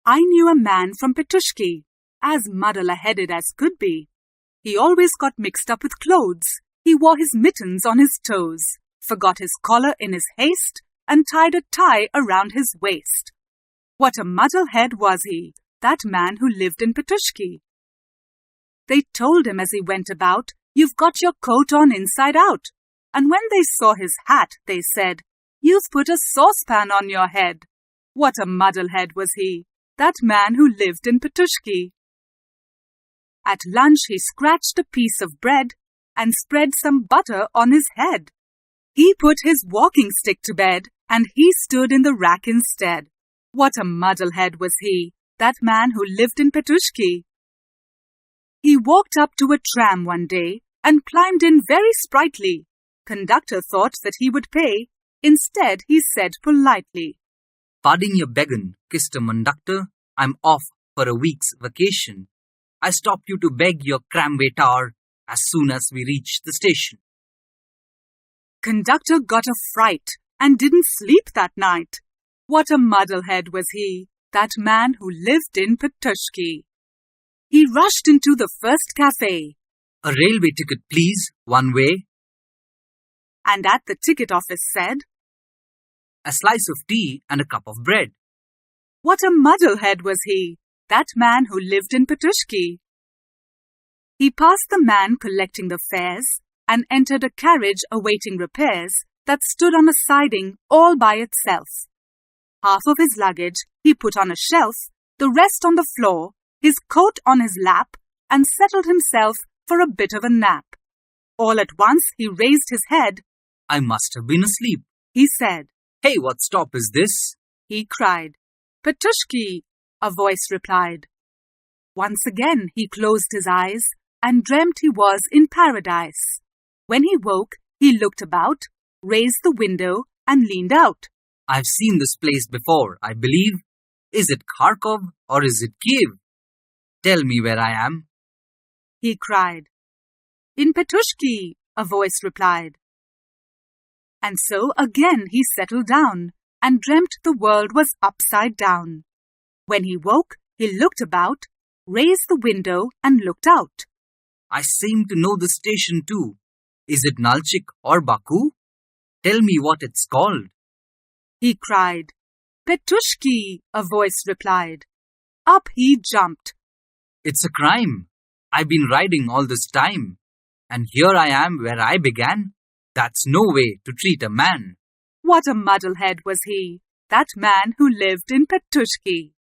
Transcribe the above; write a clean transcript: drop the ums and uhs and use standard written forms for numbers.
I knew a man from Petushki, as muddle-headed as could be. He always got mixed up with clothes. He wore his mittens on his toes, forgot his collar in his haste, and tied a tie around his waist. What a muddle-head was he, that man who lived in Petushki. They told him as he went about, "You've got your coat on inside out." And when they saw his hat, they said, "You've put a saucepan on your head." What a muddle-head was he, that man who lived in Petushki. At lunch he scratched a piece of bread and spread some butter on his head. He put his walking stick to bed, and he stood in the rack instead. What a muddle-head was he, that man who lived in Petushki. He walked up to a tram one day and climbed in very sprightly. Conductor thought that he would pay. Instead, he said politely, "Pardon your beggin', Mr. Conductor. I'm off for a week's vacation. I stop you to beg your tramway tar as soon as we reach the station." Conductor got a fright and didn't sleep that night. What a muddle-head was he, that man who lived in Petushki. He rushed into the first cafe. "A railway ticket, please, one way." And at the ticket office said, "A slice of tea and a cup of bread." What a muddle-head was he, that man who lived in Petushki. He passed the man collecting the fares and entered a carriage awaiting repairs that stood on a siding all by itself. Half of his luggage he put on a shelf, the rest on the floor, his coat on his lap, and settled himself for a bit of a nap. All at once he raised his head. "I must have been asleep," he said. "Hey, what stop is this?" he cried. "Petushki," a voice replied. Once again he closed his eyes and dreamt he was in paradise. When he woke, he looked about, raised the window, and leaned out. "I've seen this place before, I believe. Is it Kharkov or is it Kiev? Tell me where I am," he cried. "In Petushki," a voice replied. And so again he settled down and dreamt the world was upside down. When he woke, he looked about, raised the window, and looked out. "I seem to know the station too. Is it Nalchik or Baku? Tell me what it's called," he cried. "Petushki," a voice replied. Up he jumped. "It's a crime. I've been riding all this time, and here I am where I began. That's no way to treat a man." What a muddle-head was he, that man who lived in Petushki.